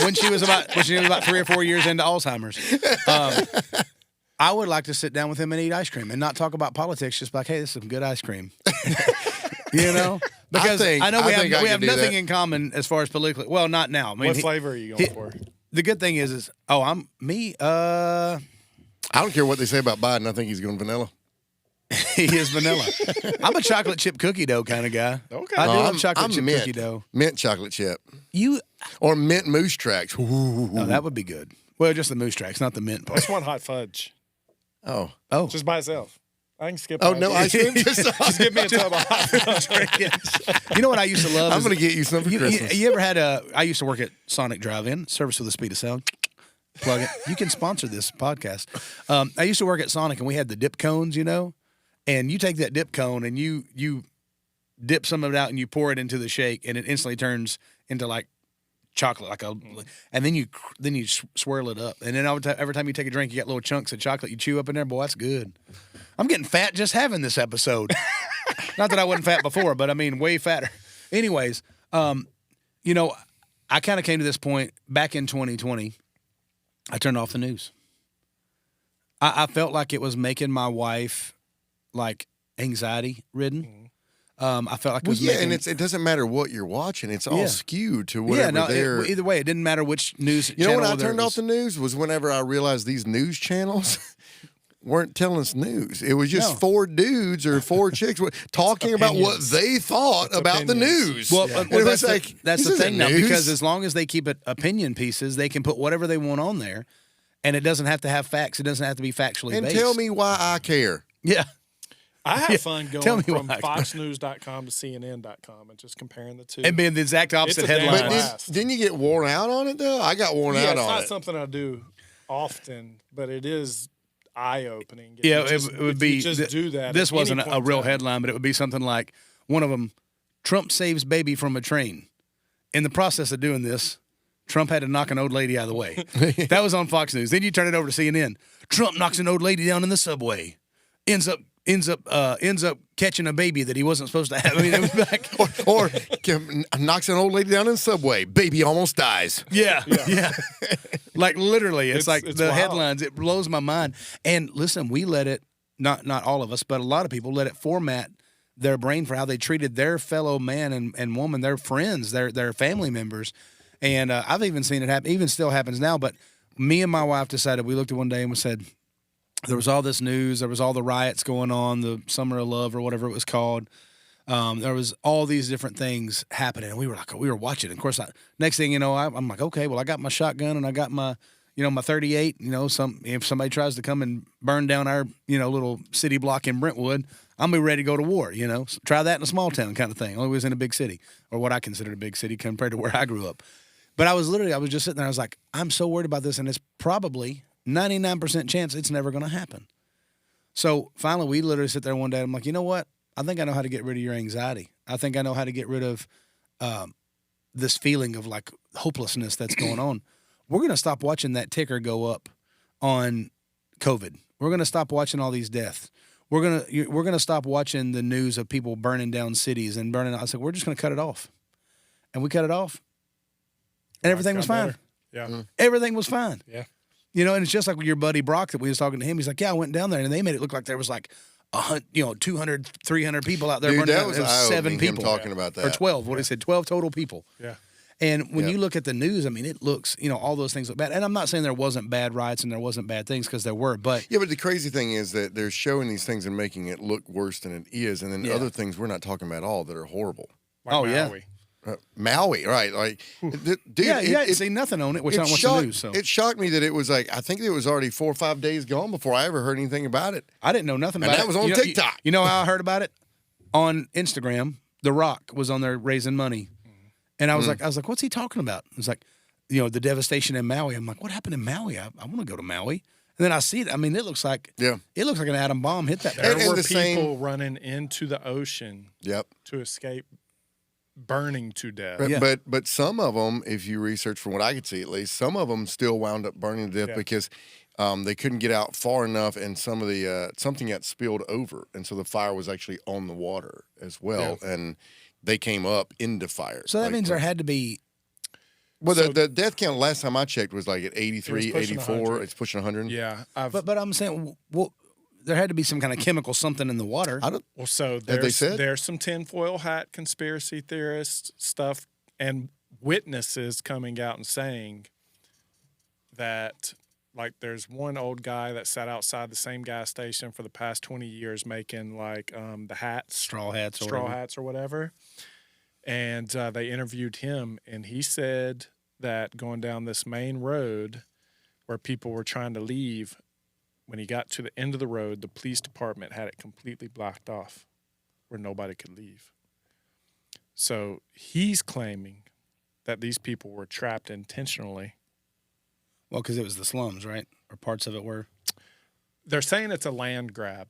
when she was about 3 or 4 years into Alzheimer's. I would like to sit down with him and eat ice cream and not talk about politics. Just like, hey, this is some good ice cream. Because I know we have nothing in common as far as politically. Well, not now. I mean, What flavor are you going for? The good thing is I'm me. I don't care what they say about Biden. I think he's going vanilla. He is vanilla. I'm a chocolate chip cookie dough kind of guy. Okay. I do I'm- love chocolate I'm chip mint. cookie dough. Mint chocolate chip. You? Or mint moose tracks. Ooh. Oh, that would be good. Well, just the moose tracks, not the mint part. Just one hot fudge. Oh. Just by itself. I can skip Oh, all no that. ice cream? Just give me a tub of hot fudge. You know what I used to love? I'm is- going to get you some for Christmas. You ever had I used to work at Sonic Drive-In, service with the speed of sound. Plug it. You can sponsor this podcast. I used to work at Sonic, and we had the dip cones, and you take that dip cone and you dip some of it out and you pour it into the shake, and it instantly turns into like chocolate, and then you swirl it up, and then every time you take a drink, you get little chunks of chocolate you chew up in there. Boy, that's good. I'm getting fat just having this episode. Not that I wasn't fat before, but I mean way fatter. Anyways, I kind of came to this point back in 2020. I turned off the news. I felt like it was making my wife like anxiety ridden. I felt like it was making, and it doesn't matter what you're watching. It's all skewed to yeah, whatever either way, it didn't matter which news You know channel. when I turned off the news was whenever I realized these news channels weren't telling us news. It was just four dudes or four chicks talking about what they thought about the news. Well, And it was that's this the thing isn't now, news. because as long as they keep it opinion pieces, they can put whatever they want on there, and it doesn't have to have facts. It doesn't have to be factually And based. tell me why I care. Yeah. I have fun Tell going me from why. foxnews.com to CNN.com and just comparing the two. And being the exact opposite It's a damn But headlines. blast. didn't you get worn out on it though? I got worn yeah, out it's on not it. something I do often, but it is eye-opening. If Yeah, you just- it would if be. you just do that. This at any wasn't point a in real time. headline, but it would be something like one of them: Trump saves baby from a train. In the process of doing this, Trump had to knock an old lady out of the way. That was on Fox News. Then you turn it over to CNN. Trump knocks an old lady down in the subway. Ends up catching a baby that he wasn't supposed to have. I mean, it was like, or knocks an old lady down in the subway. Baby almost dies. yeah. Like literally, it's like it's the wild. headlines. It blows my mind. And listen, we let it, not all of us, but a lot of people let it format their brain for how they treated their fellow man and woman, their friends, their family members. And I've even seen it happen. Even still happens now. But me and my wife decided. We looked at one day and we said, there was all this news. There was all the riots going on, the Summer of Love or whatever it was called. There was all these different things happening. And we were watching. And of course, next thing you know, I'm like, okay, well, I got my shotgun and I got my, my 38. If somebody tries to come and burn down our, little city block in Brentwood, I'm gonna be ready to go to war. So try that in a small town kind of thing. Only was in a big city, or what I considered a big city compared to where I grew up. But I was just sitting there. I was like, I'm so worried about this, and it's probably 99% chance it's never going to happen. So finally, we literally sit there one day. I'm like, you know what? I think I know how to get rid of your anxiety. I think I know how to get rid of this feeling of like hopelessness that's going on. We're going to stop watching that ticker go up on COVID. We're going to stop watching all these deaths. We're gonna stop watching the news of people burning down cities and burning. I said, we're just going to cut it off, and we cut it off, and everything was fine. Better. Yeah. Everything was fine. Yeah. And it's just like with your buddy Brock that we was talking to him. He's like, yeah, I went down there, and they made it look like there was like 200, 300 people out there Dude, burning that down. was There was eye-opening, 7 him people. talking about that. Or 12. What he said, 12 total people. Yeah. And when you look at the news, I mean, it looks, all those things look bad. And I'm not saying there wasn't bad riots and there wasn't bad things, because there were, but Yeah, but the crazy thing is that they're showing these things and making it look worse than it is, and then other things we're not talking about at all that are horrible. Like Oh, yeah. Maui. Maui, right? Like, dude, yeah, you hadn't seen nothing on it, which I don't watch the news. So It shocked me that it was like, I think it was already 4 or 5 days gone before I ever heard anything about it. I didn't know nothing And about it. that was on You know- TikTok. You know how I heard about it? On Instagram. The Rock was on there raising money. And I was like, what's he talking about? It's like, the devastation in Maui. I'm like, what happened in Maui? I want to go to Maui. And then I see it. I mean, it looks like an atom bomb hit that. There And were the people running into the ocean Yep. to escape burning to death. But some of them, if you research from what I could see at least, some of them still wound up burning to death because they couldn't get out far enough, and some of the something got spilled over, and so the fire was actually on the water as well, and they came up into fire. So that means there had to be. Well, the death count last time I checked was like at 83, 84. 100. It's pushing 100. Yeah, But I'm saying, well, there had to be some kind of chemical something in the water. Well, so there's some tinfoil hat conspiracy theorist stuff and witnesses coming out and saying that, like, there's one old guy that sat outside the same gas station for the past 20 years making like the hats, straw hats or whatever. And they interviewed him, and he said that going down this main road where people were trying to leave, when he got to the end of the road, the police department had it completely blocked off where nobody could leave. So he's claiming that these people were trapped intentionally. Well, because it was the slums, right? Or parts of it were. They're saying it's a land grab.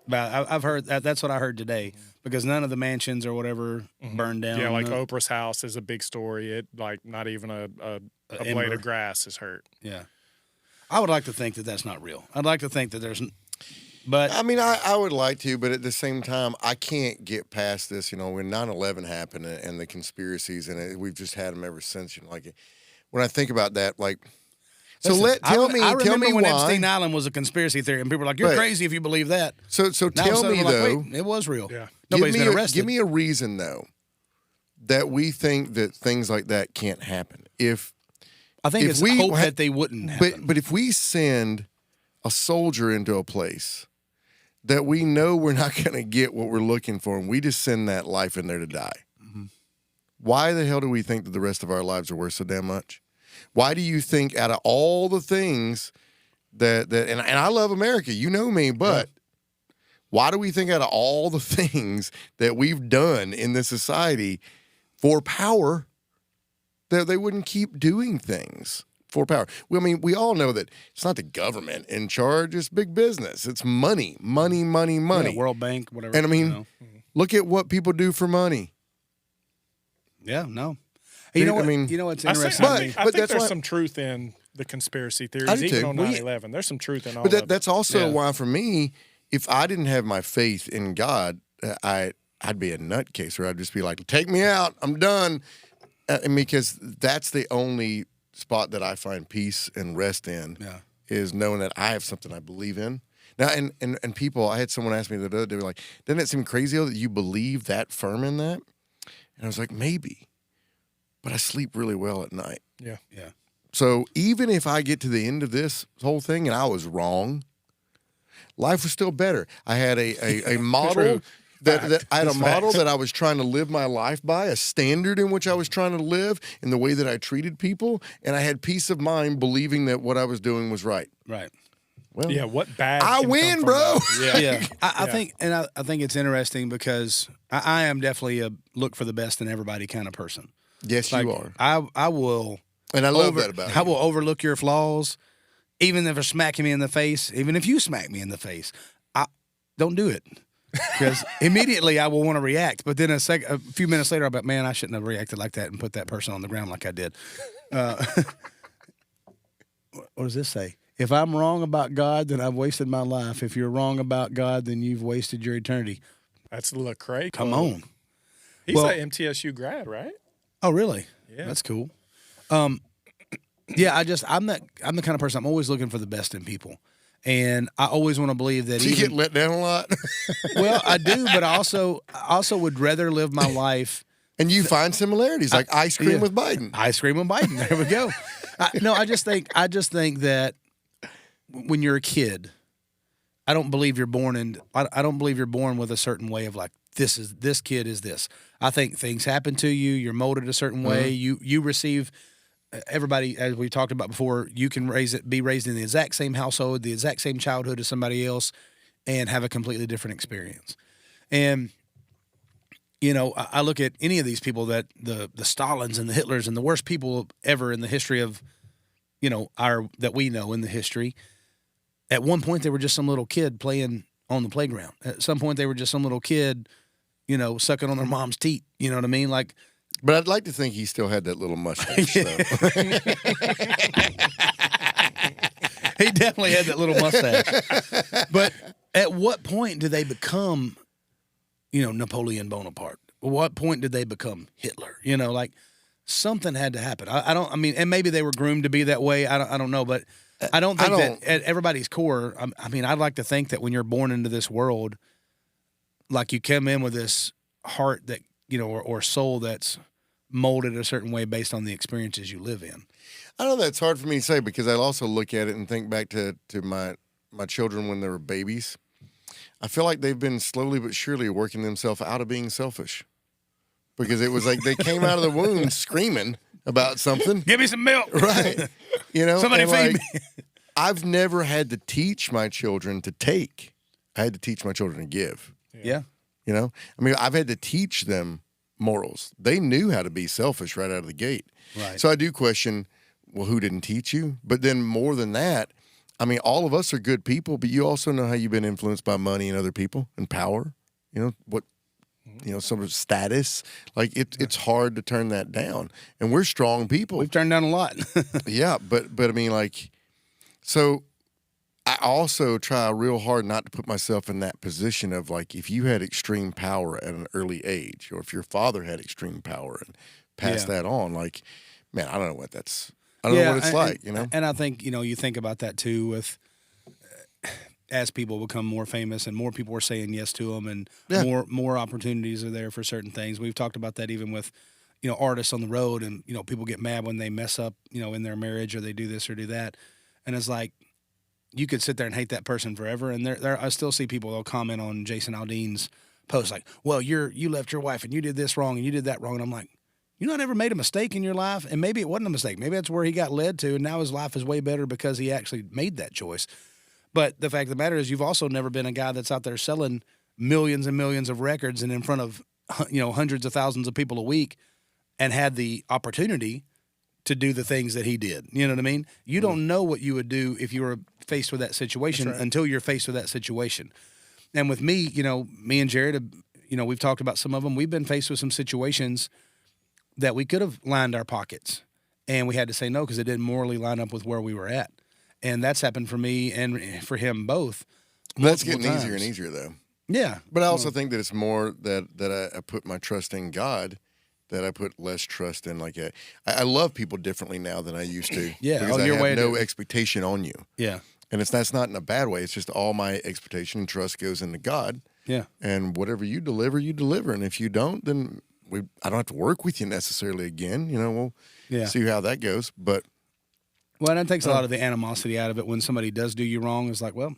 But I've heard that. That's what I heard today, because none of the mansions or whatever burned down. Yeah, like Oprah's house is a big story. It, like, not even a blade of grass is hurt. Yeah. I would like to think that that's not real. I'd like to think that there's, but I mean, I would like to, but at the same time, I can't get past this. You know, when 9/11 happened and the conspiracies, and we've just had them ever since. You know, like when I think about that, like. So listen, I remember me when why. Epstein Island was a conspiracy theory, and people were like, "You're crazy if you believe that." So Now tell me like, though, wait, it was real. Yeah. Nobody's been arrested. Give me a reason though that we think that things like that can't happen. I think it's hope that they wouldn't happen. But if we send a soldier into a place that we know we're not going to get what we're looking for, and we just send that life in there to die, why the hell do we think that the rest of our lives are worth so damn much? Why do you think out of all the things that and I love America, you know me, but why do we think out of all the things that we've done in this society for power that they wouldn't keep doing things for power? Well, I mean, we all know that it's not the government in charge, it's big business. It's money. Yeah, World Bank, whatever. And I mean, look at what people do for money. Yeah, no. You know what? I mean, you know what's I interesting? think but that's there's why- some truth in the conspiracy I theories, do even too. on Well, 9/11. There's some truth in all But of it. that's also Yeah. why, for me, if I didn't have my faith in God, I'd be a nutcase, or I'd just be like, take me out, I'm done. Because that's the only spot that I find peace and rest in, is knowing that I have something I believe in. Now, and people, I had someone ask me the other day, they were like, doesn't it seem crazy though, that you believe that firm in that? And I was like, maybe, but I sleep really well at night. Yeah. So even if I get to the end of this whole thing and I was wrong, life was still better. I had a model that I had a model that I was trying to live my life by, a standard in which I was trying to live in the way that I treated people, and I had peace of mind believing that what I was doing was right. Right. Well, Yeah, what bad? I can win, come from bro. that? Yeah. I think, and I think it's interesting because I am definitely a look for the best in everybody kind of person. Yes, Like, you are. I will. And I love that about I you. will overlook your flaws, even if they're smacking me in the face. Even if you smack me in the face, I don't do it, because immediately I will want to react. But then a few minutes later, I'll be, man, I shouldn't have reacted like that and put that person on the ground like I did. What does this say? If I'm wrong about God, then I've wasted my life. If you're wrong about God, then you've wasted your eternity. That's Lecrae. Come on. He's Well- an MTSU grad, right? Oh, really? Yeah. That's cool. Yeah, I'm the kind of person, I'm always looking for the best in people. And I always want to believe that Do you get let down a lot? well, I do, but I also would rather live my life. And you find similarities, like ice cream yeah. with Biden. Ice cream and Biden. There we go. I just think that when you're a kid, I don't believe you're born with a certain way of like, this kid is this. I think things happen to you. You're molded a certain way. You receive. Everybody, as we talked about before, you can be raised in the exact same household, the exact same childhood as somebody else, and have a completely different experience. And you know, I look at any of these people, that the Stalins and the Hitlers and the worst people ever in the history of, you know, that we know in the history. At one point, they were just some little kid playing on the playground. At some point, they were just some little kid, sucking on their mom's teat. You know what I mean? Like, But I'd like to think he still had that little mustache. So. he definitely had that little mustache. But at what point do they become, Napoleon Bonaparte? At what point did they become Hitler? Like something had to happen. And maybe they were groomed to be that way. I don't know, but I don't think that at everybody's core. I'd like to think that when you're born into this world, like you come in with this heart that, or soul that's molded a certain way based on the experiences you live in. I know that's hard for me to say because I also look at it and think back to my children when they were babies. I feel like they've been slowly but surely working themselves out of being selfish because it was like they came out of the womb screaming about something. Give me some milk. Right. Somebody feed me. I've never had to teach my children to take. I had to teach my children to give. Yeah. I've had to teach them morals. They knew how to be selfish right out of the gate. Right. So I do question, well, who didn't teach you? But then more than that, all of us are good people, but you also know how you've been influenced by money and other people and power. Some status. Like it's hard to turn that down. And we're strong people. We've turned down a lot. Yeah, but so I also try real hard not to put myself in that position of like if you had extreme power at an early age, or if your father had extreme power and passed that on, like, man, I don't know what that's. I don't know what it's like, And I think you think about that too with as people become more famous and more people are saying yes to them, and more opportunities are there for certain things. We've talked about that even with artists on the road, and people get mad when they mess up in their marriage or they do this or do that, and it's like. You could sit there and hate that person forever, and I still see people. They'll comment on Jason Aldean's post like, "Well, you left your wife and you did this wrong and you did that wrong." And I'm like, "You not ever made a mistake in your life, and maybe it wasn't a mistake. Maybe that's where he got led to, and now his life is way better because he actually made that choice." But the fact of the matter is, you've also never been a guy that's out there selling millions and millions of records and in front of hundreds of thousands of people a week, and had the opportunity to do the things that he did. You know what I mean? You don't know what you would do if you were faced with that situation until you're faced with that situation. And with me, me and Jared, we've talked about some of them. We've been faced with some situations that we could have lined our pockets, and we had to say no because it didn't morally line up with where we were at. And that's happened for me and for him both. That's getting easier and easier, though. Yeah. But I also think that it's more that I put my trust in God, that I put less trust in. I love people differently now than I used to. Yeah. Because I have no expectation on you. Yeah. And that's not in a bad way. It's just all my expectation and trust goes into God. Yeah. And whatever you deliver, you deliver. And if you don't, then I don't have to work with you necessarily again. We'll see how that goes. But well, that takes a lot of the animosity out of it when somebody does do you wrong. It's like, well,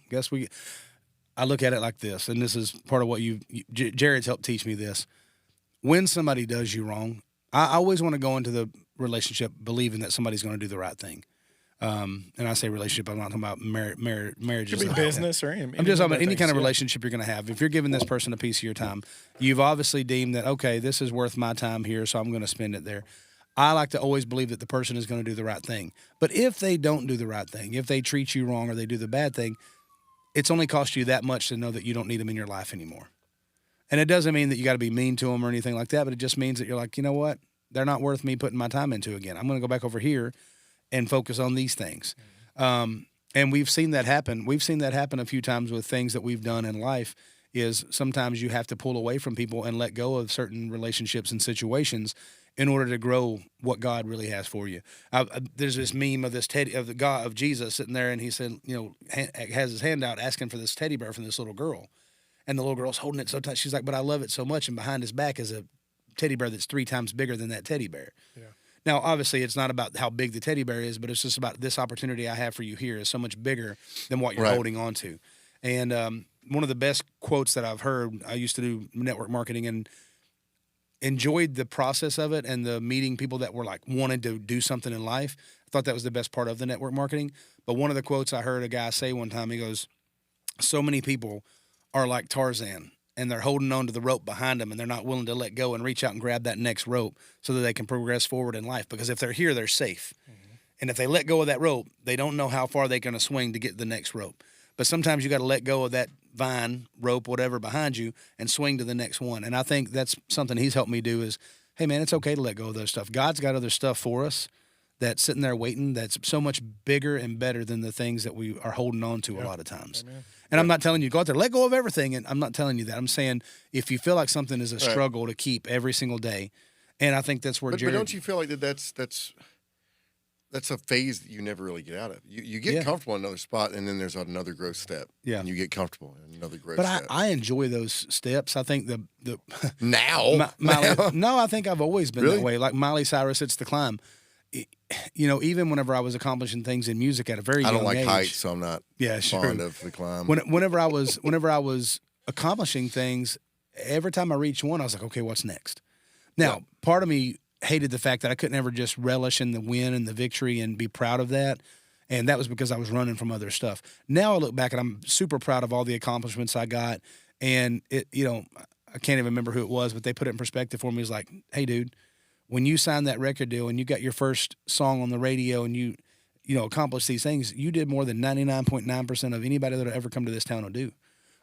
I look at it like this, and this is part of what Jared's helped teach me this. When somebody does you wrong, I always want to go into the relationship believing that somebody's going to do the right thing. And I say relationship, I'm not talking about marriage. It could be business or anything. I'm just talking about any kind of relationship you're going to have. If you're giving this person a piece of your time, you've obviously deemed that, okay, this is worth my time here, so I'm going to spend it there. I like to always believe that the person is going to do the right thing. But if they don't do the right thing, if they treat you wrong or they do the bad thing, it's only cost you that much to know that you don't need them in your life anymore. And it doesn't mean that you got to be mean to them or anything like that, but it just means that you're like, you know what? They're not worth me putting my time into again. I'm going to go back over here and focus on these things. And we've seen that happen. We've seen that happen a few times with things that we've done in life, is sometimes you have to pull away from people and let go of certain relationships and situations in order to grow what God really has for you. There's this meme of this of Jesus sitting there, and he said, has his hand out asking for this teddy bear from this little girl. And the little girl's holding it so tight. She's like, but I love it so much. And behind his back is a teddy bear that's 3 times bigger than that teddy bear. Yeah. Now, obviously, it's not about how big the teddy bear is, but it's just about this opportunity I have for you here is so much bigger than what you're holding on to. And one of the best quotes that I've heard, I used to do network marketing and enjoyed the process of it and the meeting people that were like wanted to do something in life. I thought that was the best part of the network marketing. But one of the quotes I heard a guy say one time, he goes, so many people are like Tarzan, and they're holding on to the rope behind them, and they're not willing to let go and reach out and grab that next rope so that they can progress forward in life. Because if they're here, they're safe. Mm-hmm. And if they let go of that rope, they don't know how far they're going to swing to get the next rope. But sometimes you got to let go of that vine, rope, whatever behind you and swing to the next one. And I think that's something he's helped me do is, hey, man, it's okay to let go of those stuff. God's got other stuff for us that's sitting there waiting that's so much bigger and better than the things that we are holding on to a lot of times. Amen. And I'm not telling you, go out there, let go of everything. And I'm not telling you that. I'm saying if you feel like something is a struggle to keep every single day, and I think that's where Jared... But don't you feel like that's a phase that you never really get out of? You get comfortable in another spot, and then there's another growth step. Yeah. And you get comfortable in another growth step. But I enjoy those steps. I think the now? No, I think I've always been that way. Like Miley Cyrus, It's the Climb. You know, even whenever I was accomplishing things in music at a very young age. I don't like heights, so I'm not fond of the climb. Whenever I was accomplishing things, every time I reached one, I was like, okay, what's next? Now, part of me hated the fact that I couldn't ever just relish in the win and the victory and be proud of that. And that was because I was running from other stuff. Now I look back and I'm super proud of all the accomplishments I got. And it, you know, I can't even remember who it was, but they put it in perspective for me. It was like, hey, dude, when you signed that record deal and you got your first song on the radio and you accomplished these things, you did more than 99.9% of anybody that will ever come to this town will do.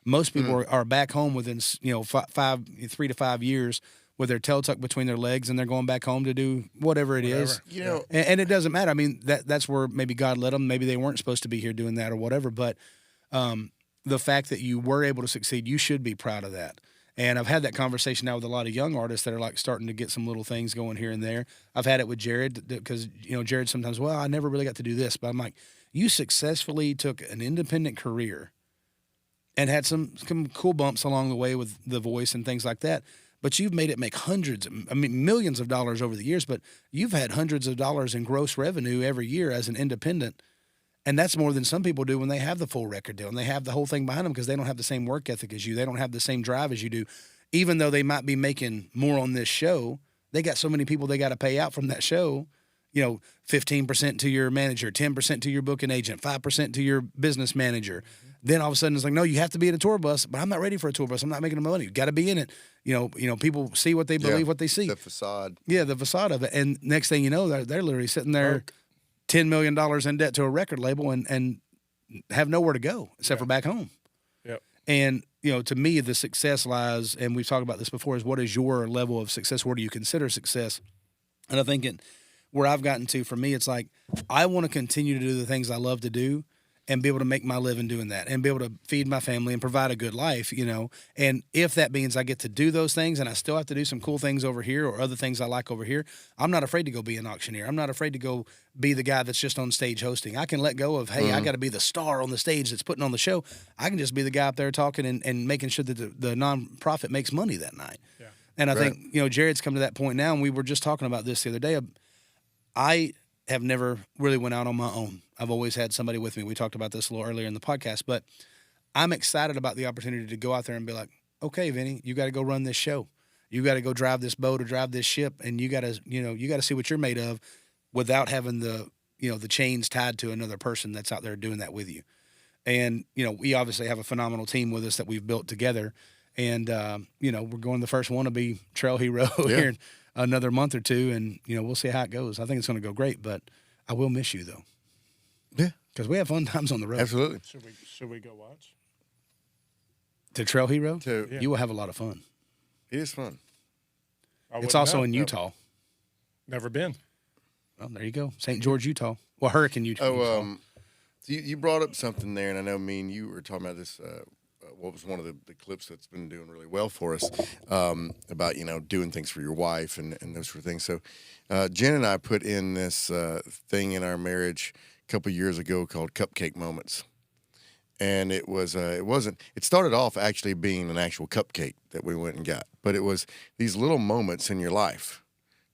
Most people are back home within 3 to 5 years with their tail tucked between their legs, and they're going back home to do whatever it is. You know, and it doesn't matter. I mean, that's where maybe God led them. Maybe they weren't supposed to be here doing that or whatever. But the fact that you were able to succeed, you should be proud of that. And I've had that conversation now with a lot of young artists that are like starting to get some little things going here and there. I've had it with Jared because, Jared sometimes, well, I never really got to do this. But I'm like, you successfully took an independent career and had some cool bumps along the way with the voice and things like that. But you've made it make millions of dollars over the years, but you've had hundreds of dollars in gross revenue every year as an independent. And that's more than some people do when they have the full record deal and they have the whole thing behind them because they don't have the same work ethic as you. They don't have the same drive as you do. Even though they might be making more on this show, they got so many people they got to pay out from that show. 15% to your manager, 10% to your booking agent, 5% to your business manager. Then all of a sudden it's like, no, you have to be in a tour bus, but I'm not ready for a tour bus. I'm not making the money. You got to be in it. People see what they believe, what they see. The facade. Yeah, the facade of it. And next thing you know, they're literally sitting there $10 million in debt to a record label and have nowhere to go except for back home. Yep. And, to me, the success lies, and we've talked about this before, is what is your level of success? What do you consider success? And I think where I've gotten to, for me, it's like I want to continue to do the things I love to do and be able to make my living doing that and be able to feed my family and provide a good life, And if that means I get to do those things and I still have to do some cool things over here or other things I like over here, I'm not afraid to go be an auctioneer. I'm not afraid to go be the guy that's just on stage hosting. I can let go of, hey, I got to be the star on the stage that's putting on the show. I can just be the guy up there talking and making sure that the nonprofit makes money that night. Yeah. And I think, Jared's come to that point now, and we were just talking about this the other day. I have never really went out on my own. I've always had somebody with me. We talked about this a little earlier in the podcast, but I'm excited about the opportunity to go out there and be like, okay, Vinny, you got to go run this show. You got to go drive this boat or drive this ship, and you got to see what you're made of without having the chains tied to another person that's out there doing that with you. And, we obviously have a phenomenal team with us that we've built together. And, we're going the first one to be Trail Hero here in another month or two. And, we'll see how it goes. I think it's going to go great, but I will miss you, though. Yeah. Because we have fun times on the road. Absolutely. Should we go watch? To Trail Hero? You will have a lot of fun. It is fun. It's also in Utah. Never been. Well, there you go. St. George, Utah. Well, Hurricane, Utah. Oh, you brought up something there, and I know me and you were talking about this, what was one of the clips that's been doing really well for us, about, doing things for your wife and those sort of things. So Jen and I put in this thing in our marriage a couple years ago called Cupcake Moments. And it started off actually being an actual cupcake that we went and got. But it was these little moments in your life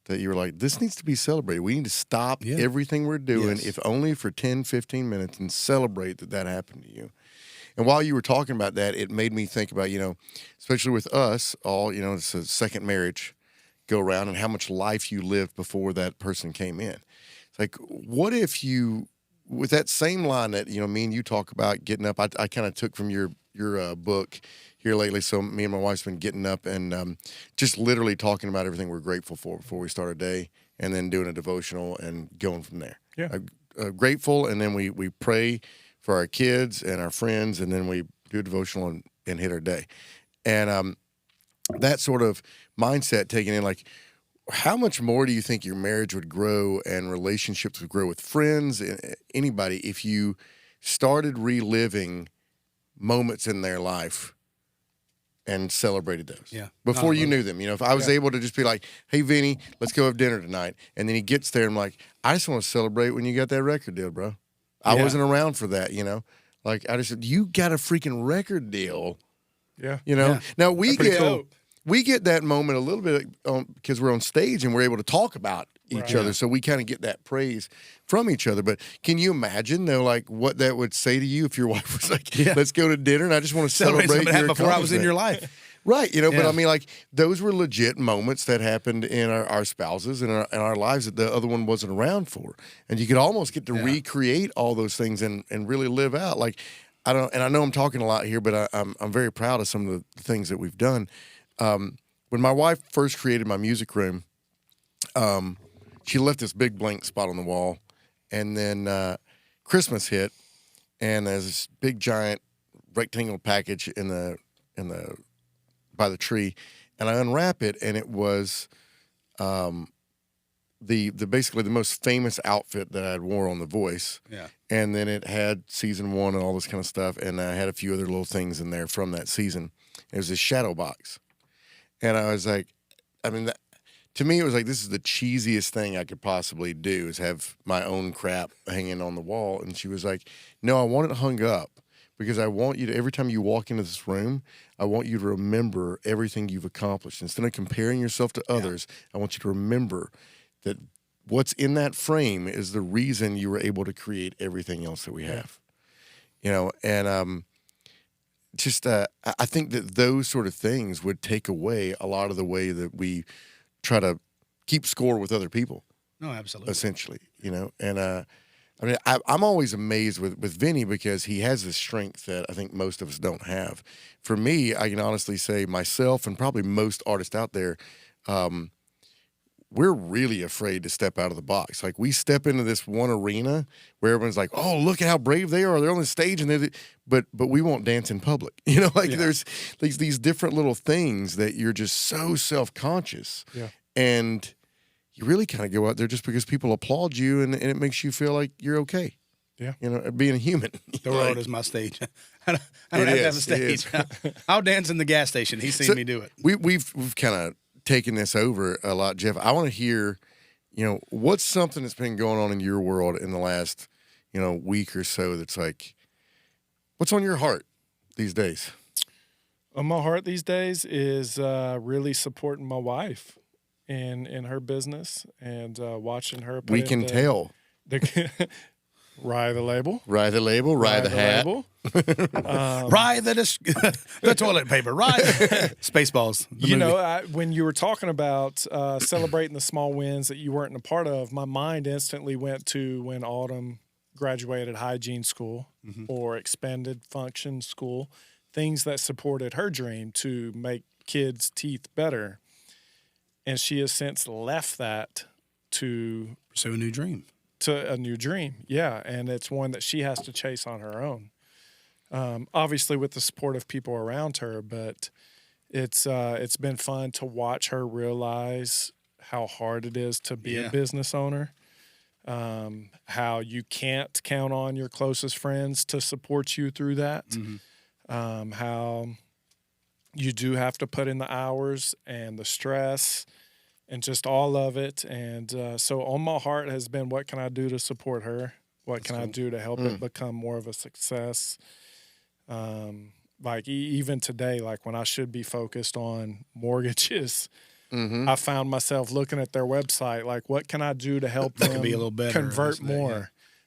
that you were like, this needs to be celebrated. We need to stop everything we're doing, if only for 10, 15 minutes, and celebrate that happened to you. And while you were talking about that, it made me think about, especially with us all, it's a second marriage go around and how much life you lived before that person came in. It's like, what if you, with that same line that, me and you talk about getting up, I kind of took from your book here lately. So me and my wife's been getting up and just literally talking about everything we're grateful for before we start our day, and then doing a devotional and going from there. Yeah. Grateful, and then we pray for our kids and our friends, and then we do a devotional and hit our day. And that sort of mindset taken in, like, how much more do you think your marriage would grow and relationships would grow with friends and anybody if you started reliving moments in their life and celebrated those? Yeah. Before you knew them. You know, if I was able to just be like, hey, Vinny, let's go have dinner tonight. And then he gets there and I'm like, I just want to celebrate when you got that record deal, bro. I wasn't around for that, you know. Like, I just said, you got a freaking record deal. Yeah. You know? Yeah. Now, we get that moment a little bit because we're on stage and we're able to talk about each other. So we kind of get that praise from each other. But can you imagine, though, like what that would say to you if your wife was like, let's go to dinner and I just want to celebrate your before I was in your life. Right, you know, but I mean, like, those were legit moments that happened in our spouses and in our lives that the other one wasn't around for. And you could almost get to recreate all those things and really live out. Like, I know I'm talking a lot here, but I'm very proud of some of the things that we've done. When my wife first created my music room, she left this big blank spot on the wall, and then Christmas hit, and there's this big giant rectangle package in the by the tree, and I unwrap it, and it was the basically the most famous outfit that I'd wore on The Voice. Yeah. And then it had season 1 and all this kind of stuff, and I had a few other little things in there from that season. It was this shadow box. And I was like, I mean, to me, it was like, this is the cheesiest thing I could possibly do, is have my own crap hanging on the wall. And she was like, no, I want it hung up because I want you to, every time you walk into this room, I want you to remember everything you've accomplished. Instead of comparing yourself to others, I want you to remember that what's in that frame is the reason you were able to create everything else that we have. You know, and I think that those sort of things would take away a lot of the way that we try to keep score with other people. No, absolutely. Essentially, you know, and I mean, I'm always amazed with Vinny because he has this strength that I think most of us don't have. For me, I can honestly say myself and probably most artists out there, we're really afraid to step out of the box. Like, we step into this one arena where everyone's like, oh, look at how brave they are. They're on the stage, and but we won't dance in public. You know, like there's these different little things that you're just so self-conscious. Yeah. And you really kind of go out there just because people applaud you and it makes you feel like you're okay. Yeah. You know, being a human. The road is my stage. I don't have to have a stage. I'll dance in the gas station. He's seen me do it. We've kind of taken this over a lot, Jeff. I want to hear, you know, what's something that's been going on in your world in the last, you know, week or so that's like, what's on your heart these days? On my heart these days is really supporting my wife in her business and watching her. We can tell. Rye the label. Rye the label. Rye the hat. Rye the toilet paper. Rye Spaceballs. You know, when you were talking about celebrating the small wins that you weren't a part of, my mind instantly went to when Autumn graduated hygiene school or expanded function school, things that supported her dream to make kids' teeth better. And she has since left that to pursue a new dream. Yeah, and it's one that she has to chase on her own. Obviously with the support of people around her, but it's been fun to watch her realize how hard it is to be a business owner. How you can't count on your closest friends to support you through that. How you do have to put in the hours and the stress and just all of it. And so on my heart has been, what can I do to support her? What can I do to help it become more of a success? Like even today, like when I should be focused on mortgages, I found myself looking at their website, like what can I do to help them be a little better, convert more? Yeah.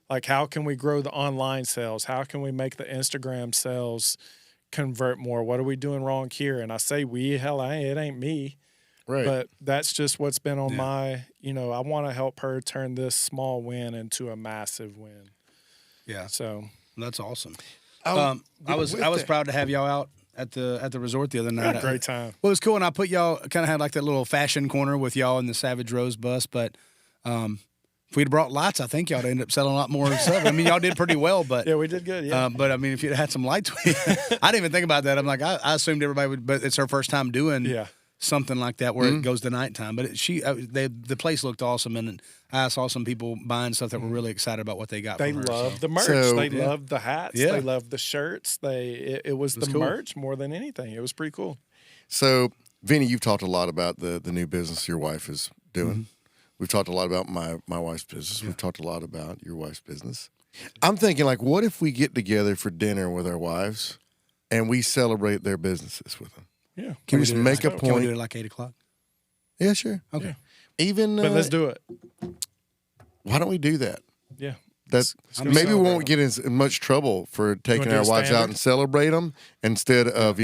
Like how can we grow the online sales? How can we make the Instagram sales convert more? What are we doing wrong here? And I say we, hell, it ain't me. Right. But that's just what's been on my, you know, I want to help her turn this small win into a massive win. Yeah. So that's awesome. I was proud to have y'all out at the resort the other night. Had a great time. Well, it was cool, and I put y'all kind of had like that little fashion corner with y'all in the Savage Rose bus, but If we'd brought lights, I think y'all would end up selling a lot more stuff. I mean, y'all did pretty well, but Yeah, we did good. Yeah. but I mean, if you'd had some lights, I didn't even think about that. I'm like, I assumed everybody would, but it's her first time doing Yeah. something like that where it goes to nighttime. But the place looked awesome, and I saw some people buying stuff that were really excited about what they got. They from her, loved so. the merch. So- They Yeah. loved the hats. Yeah. They loved the shirts. It was the cool. merch more than anything. It was pretty cool. So, Vinny, you've talked a lot about the new business your wife is doing. We've talked a lot about my wife's business. We've talked a lot about your wife's business. I'm thinking, like, what if we get together for dinner with our wives and we celebrate their businesses with them? Yeah. Can we just make a Can we point? do it like 8:00? Yeah, sure. Okay. Even But let's do it. why don't we do that? Yeah. That's gonna maybe we celebrate won't get in much trouble for taking do a our wives out standard? and celebrate them instead of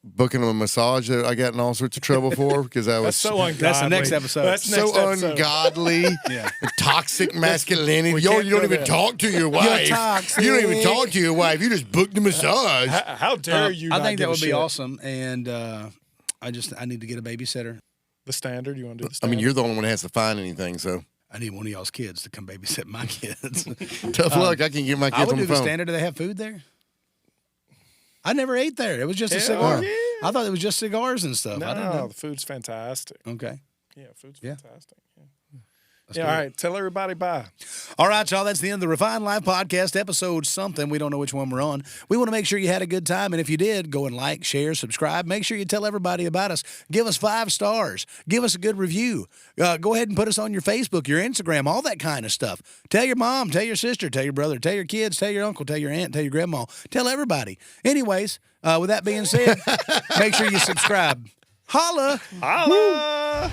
booking them a massage that I got in all sorts of trouble for because I was That's so ungodly. That's the next episode. That's next so episode. ungodly, Yeah. toxic masculinity. we You can't don't go even there. talk to your wife. toxic. You don't even talk to your wife. You just booked the massage. How dare you? I not think give that a would be shit? awesome, and I need to get a babysitter. The standard. You want to do the I standard? mean, you're the only one that has to find anything, so I need one of y'all's kids to come babysit my kids. tough luck. I can get my I kids would on do the the phone. standard. Do they have food there? I never ate there. It was just a Hell cigar. yeah. I thought it was just cigars and stuff. I didn't No, know. the food's fantastic. Okay. Yeah, food's Yeah. fantastic. Yeah. All right. Tell everybody bye. All right, y'all. That's the end of the Refined Life Podcast, episode something. We don't know which one we're on. We want to make sure you had a good time. And if you did, go and like, share, subscribe. Make sure you tell everybody about us. Give us 5 stars. Give us a good review. Go ahead and put us on your Facebook, your Instagram, all that kind of stuff. Tell your mom, tell your sister, tell your brother, tell your kids, tell your uncle, tell your aunt, tell your grandma. Tell everybody. Anyways, with that being said, make sure you subscribe. Holla! Holla!